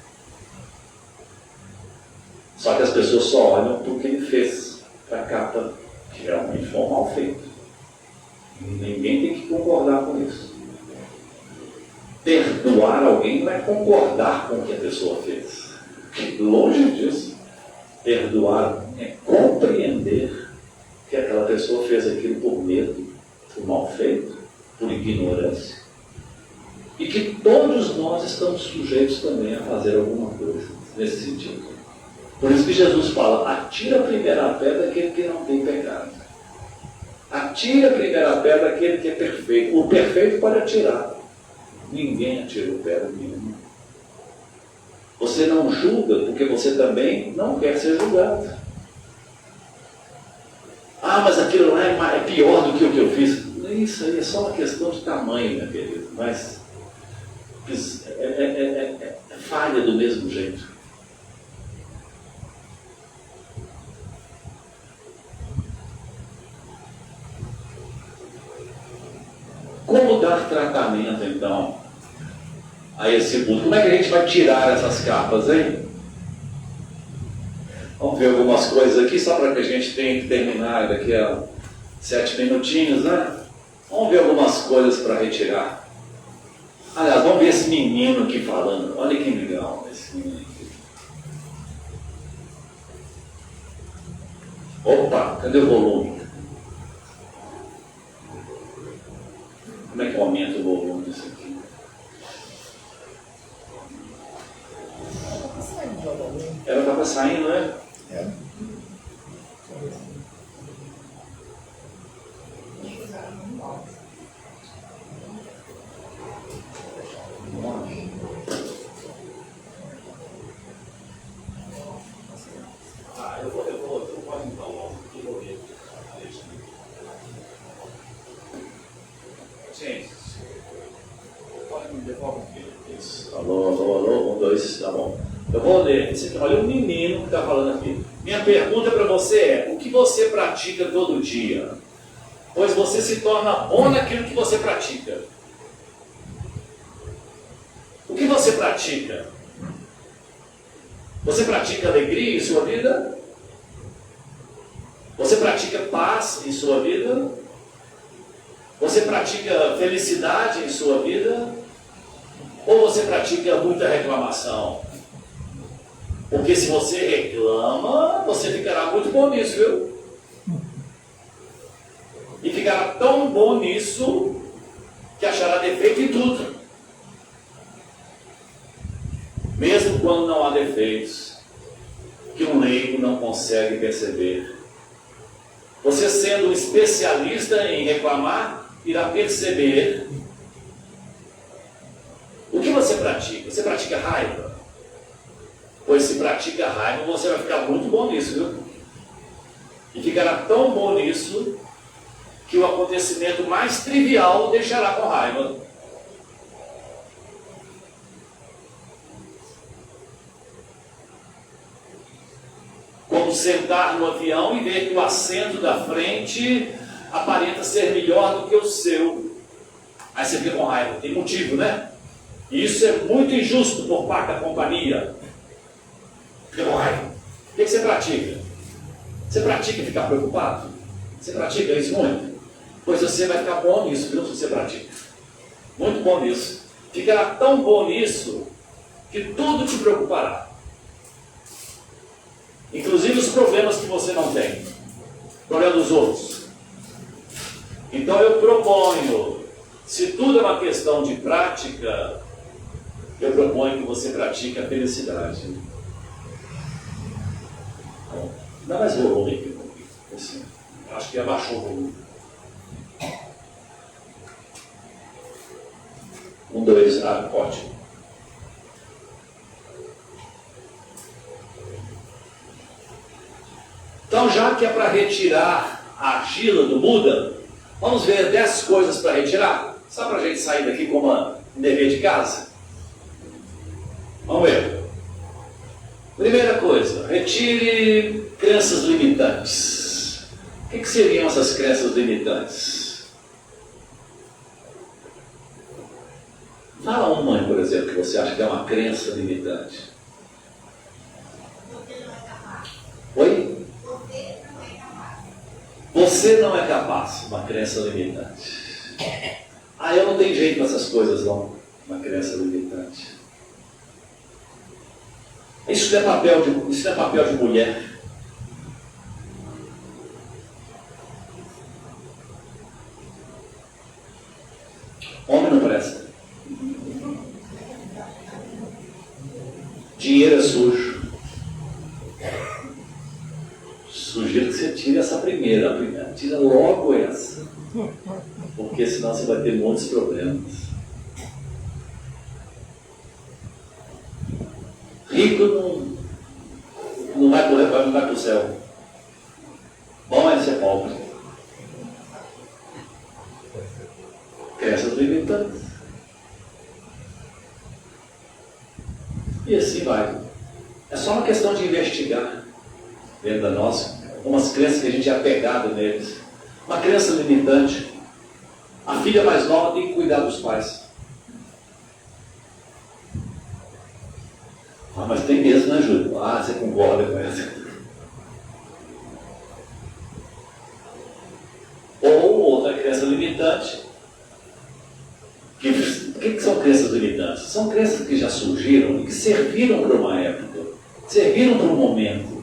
Só que as pessoas só olham para o que ele fez, para a capa, que realmente foi um mal feito. Ninguém tem que concordar com isso. Perdoar alguém não é concordar com o que a pessoa fez. Longe disso. Perdoar é compreender que aquela pessoa fez aquilo por medo, por mal feito, por ignorância. E que todos nós estamos sujeitos também a fazer alguma coisa nesse sentido. Por isso que Jesus fala: atira a primeira pedra aquele que não tem pecado. Atire a primeira pedra aquele que é perfeito. O perfeito pode atirar. Ninguém atira pedra nenhuma. Você não julga porque você também não quer ser julgado. Ah, mas aquilo lá é pior do que o que eu fiz. Isso aí é só uma questão de tamanho, meu querido. Mas é falha do mesmo jeito. Como dar tratamento, então, a esse mundo? Como é que a gente vai tirar essas capas, hein? Vamos ver algumas coisas aqui, só para que a gente tenha que terminar daqui a 7 minutinhos, né? Vamos ver algumas coisas para retirar. Aliás, vamos ver esse menino aqui falando. Olha que legal esse menino aqui. Opa, cadê o volume? Como é que aumenta o volume disso aqui? Ela estava saindo, né? É. Eu vou então. Gente, pode me devolver isso. Alô, 1, 2, tá bom. Eu vou ler. Olha o menino que está falando aqui. Minha pergunta para você é: o que você pratica todo dia? Pois você se torna bom naquilo que você pratica. O que você pratica? Você pratica alegria em sua vida? Você pratica paz em sua vida? Você pratica felicidade em sua vida? Ou você pratica muita reclamação? Porque se você reclama, você ficará muito bom nisso, viu? E ficará tão bom nisso que achará defeito em tudo. Mesmo quando não há defeitos, que um leigo não consegue perceber. Você, sendo um especialista em reclamar, irá perceber. O que você pratica? Você pratica raiva? Pois se pratica raiva, você vai ficar muito bom nisso, viu? E ficará tão bom nisso que o acontecimento mais trivial o deixará com raiva. Como sentar no avião e ver que o assento da frente aparenta ser melhor do que o seu. Aí você fica com raiva. Tem motivo, né? E isso é muito injusto por parte da companhia. Fica com raiva. O que você pratica? Você pratica ficar preocupado? Você pratica isso muito? Pois você vai ficar bom nisso, viu? Se você pratica. Muito bom nisso. Ficará tão bom nisso que tudo te preocupará. Inclusive os problemas que você não tem. Problema dos outros. Então eu proponho, se tudo é uma questão de prática, eu proponho que você pratique a felicidade. Dá mais volume aqui. Assim, acho que abaixou o volume. 1, 2, ótimo. Então, já que é para retirar a argila do Buda, vamos ver 10 coisas para retirar? Só para a gente sair daqui como um dever de casa? Vamos ver. Primeira coisa, retire crenças limitantes. O que seriam essas crenças limitantes? Fala uma, por exemplo, que você acha que é uma crença limitante. Oi? Você não é capaz, uma crença limitante. Ah, eu não tenho jeito com essas coisas não, uma crença limitante. Isso não é papel de mulher. Homem não presta. Dinheiro é sujo. Sugiro que você tire essa primeira. Tira logo essa. Porque senão você vai ter muitos problemas. Rico não vai para o céu. Bom é ser pobre. Crenças limitantes. E assim vai. É só uma questão de investigar dentro da nossa. Umas crenças que a gente é apegado neles. Uma crença limitante. A filha mais nova tem que cuidar dos pais. Ah, mas tem mesmo, né, Júlio? Ah, você concorda com essa? Ou outra crença limitante. O que são crenças limitantes? São crenças que já surgiram e que serviram para uma época. Serviram para um momento.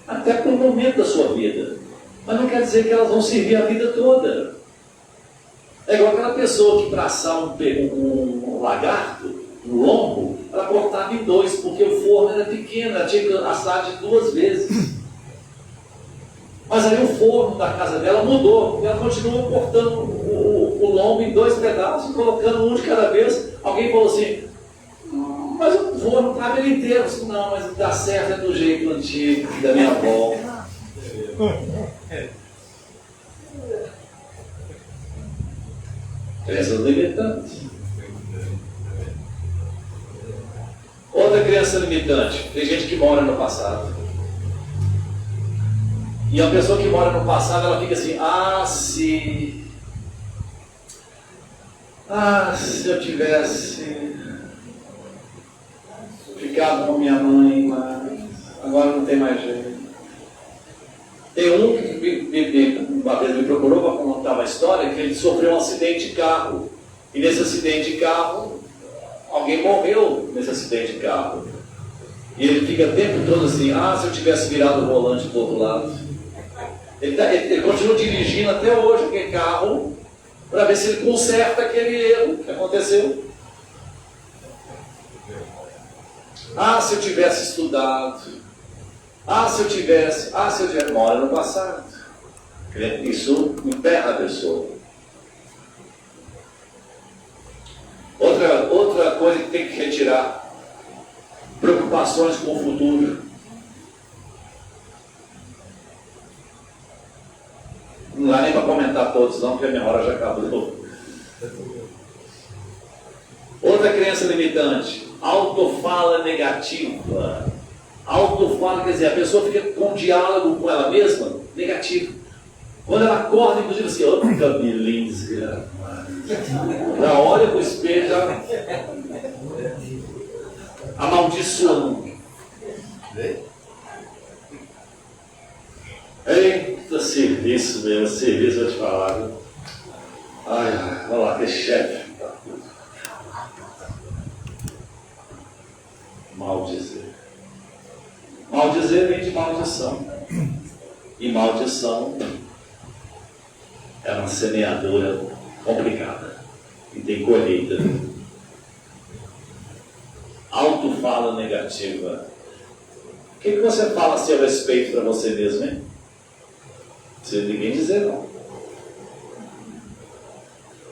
Até para um momento da sua vida. Mas não quer dizer que elas vão servir a vida toda. É igual aquela pessoa que para assar um lagarto, um lombo, ela cortava em 2, porque o forno era pequeno, ela tinha que assar de 2 vezes. Mas aí o forno da casa dela mudou, e ela continuou cortando o lombo em 2 pedaços, colocando um de cada vez. Alguém falou assim, mas o forno cabe ele inteiro. Eu disse, não, mas dá certo, é do jeito antigo, da minha avó. Crenças limitantes. Outra crença limitante. Tem gente que mora no passado. E a pessoa que mora no passado, ela fica assim, se eu tivesse ficado com minha mãe, mas agora não tem mais jeito. Tem um que uma vez me procurou para contar uma história que ele sofreu um acidente de carro. E nesse acidente de carro, alguém morreu nesse acidente de carro. E ele fica o tempo todo assim, se eu tivesse virado o volante para o outro lado. Ele continua dirigindo até hoje aquele carro para ver se ele conserta aquele erro que aconteceu. Se eu tivesse estudado. Se eu tivesse mora no passado. Isso emperra a pessoa. Outra coisa que que tem que retirar? Preocupações com o futuro. Não dá nem para comentar todos não, porque a minha hora já acabou. Outra crença limitante, autofala negativa. Autofala quer dizer, a pessoa fica com um diálogo com ela mesma negativo. Quando ela acorda, inclusive assim, ô cabelinho, já olha para o espelho, já amaldiçoando. Eita, serviço mesmo, serviço, vou te falar. Viu? Ai, olha lá, que chefe. Maldizer. Maldizer vem de maldição. E maldição é uma semeadura complicada. E tem colheita. Autofala negativa. O que você fala a seu respeito para você mesmo, hein? Sem ninguém dizer não.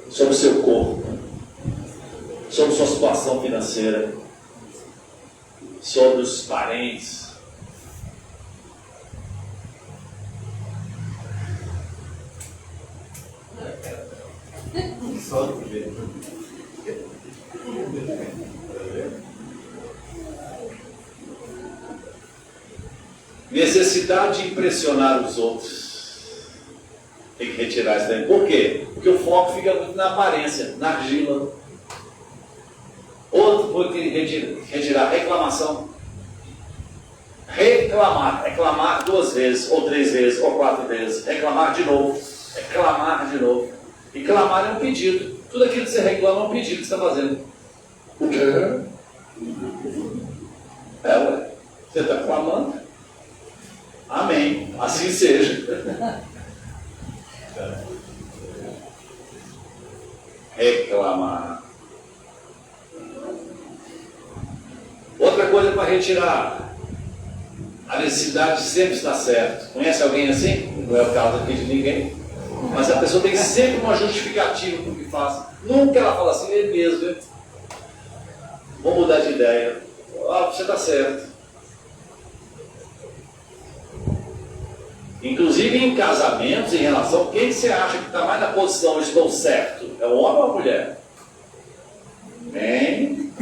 Sobre o seu corpo, sobre sua situação financeira, sobre os parentes. Necessidade de impressionar os outros. Tem que retirar isso daí. Por quê? Porque o foco fica muito na aparência, na argila. Outro pode retirar reclamação. Reclamar 2 vezes, ou 3 vezes, ou 4 vezes. Reclamar de novo. Reclamar de novo. E clamar é um pedido. Tudo aquilo que você reclama é um pedido que você está fazendo. O quê? Ué. Você está clamando? Amém. Assim seja. Reclamar. Outra coisa para retirar. A necessidade de sempre estar certo. Conhece alguém assim? Não é o caso aqui de ninguém. Mas a pessoa tem sempre uma justificativa para o que faz. Nunca ela fala assim, é mesmo. Vou mudar de ideia. Você está certo. Inclusive em casamentos, em relação, quem você acha que está mais na posição eu estou certo? É o homem ou a mulher? Bem,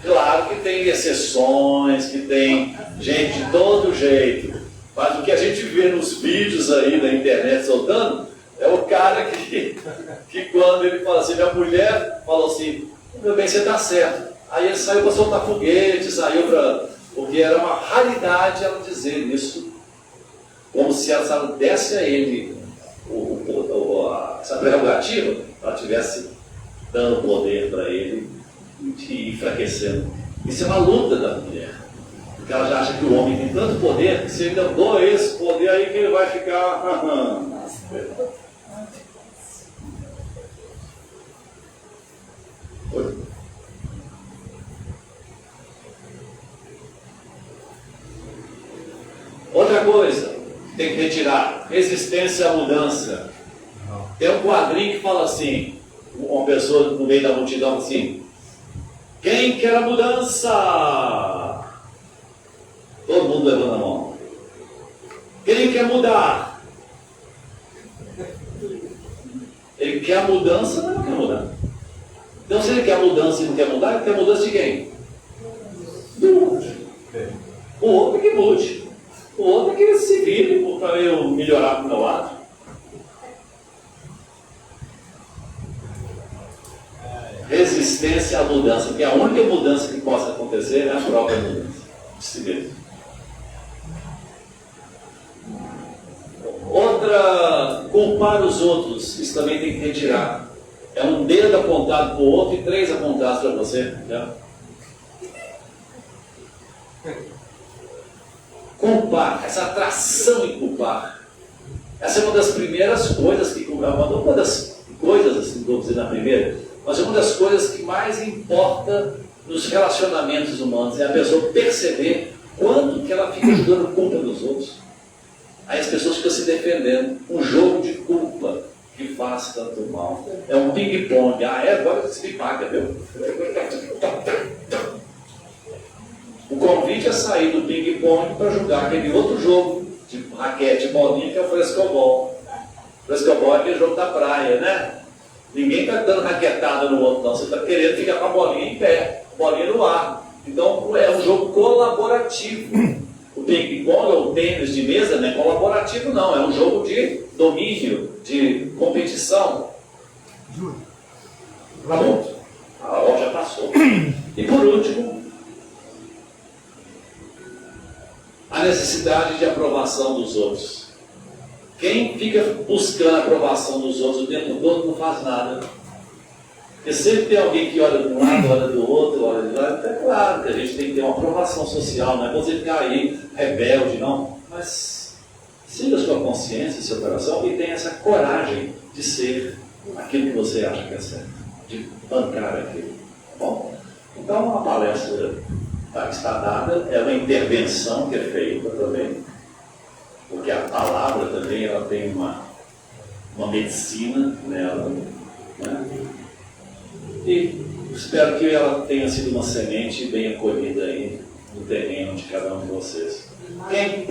claro que tem exceções, que tem gente de todo jeito. Mas o que a gente vê nos vídeos aí da internet soltando, é o cara que quando ele fala assim, minha mulher falou assim, meu bem, você está certo. Aí ele saiu para soltar foguete, saiu para... Porque era uma raridade ela dizer isso, como se ela desse a ele essa prerrogativa, ela estivesse dando poder para ele e enfraquecendo. Isso é uma luta da mulher, porque ela já acha que o homem tem tanto poder, que se ele não dou esse poder aí que ele vai ficar... Oi? Outra coisa, tem que retirar, resistência à mudança. Tem um quadrinho que fala assim, uma pessoa no meio da multidão assim, quem quer a mudança? Todo mundo levando a mão. Quem quer mudar? Ele quer a mudança, mas não quer mudar. Então se ele quer a mudança e não quer mudar, ele quer a mudança de quem? Do outro. O outro que mude. O outro é que ele se vire para eu melhorar para o meu lado. Resistência à mudança, porque a única mudança que possa acontecer é a própria mudança de si mesmo. Outra, culpar os outros, isso também tem que retirar. É um dedo apontado para o outro e 3 apontados para você. Já? Culpar, essa atração em culpar. Essa é uma das primeiras coisas que uma das coisas, assim, vou dizer na primeira, mas é uma das coisas que mais importa nos relacionamentos humanos, é a pessoa perceber quanto que ela fica jogando culpa nos outros. Aí as pessoas ficam se defendendo, um jogo de culpa, que que faz tanto mal. É um ping-pong. Ah, é? Agora se me paga, viu? O convite é sair do ping-pong para jogar aquele outro jogo, de raquete e bolinha, que é o frescobol. Frescobol é aquele jogo da praia, né? Ninguém está dando raquetada no outro, não. Você está querendo ficar com a bolinha em pé, bolinha no ar. Então é um jogo colaborativo. O ping-pong ou o tênis de mesa não é colaborativo, não. É um jogo de domínio, de competição. Pronto. A hora já passou. E por último, a necessidade de aprovação dos outros. Quem fica buscando a aprovação dos outros o tempo todo não faz nada. Porque sempre tem alguém que olha de um lado, olha do outro, olha de lá. É claro que a gente tem que ter uma aprovação social, não é você ficar aí rebelde, não. Mas siga a sua consciência, seu coração e tenha essa coragem de ser aquilo que você acha que é certo, de bancar aquilo. Tá bom? Então a palestra está dada, é uma intervenção que é feita também, porque a palavra também ela tem uma medicina nela, né? E espero que ela tenha sido uma semente bem acolhida aí no terreno de cada um de vocês. Quem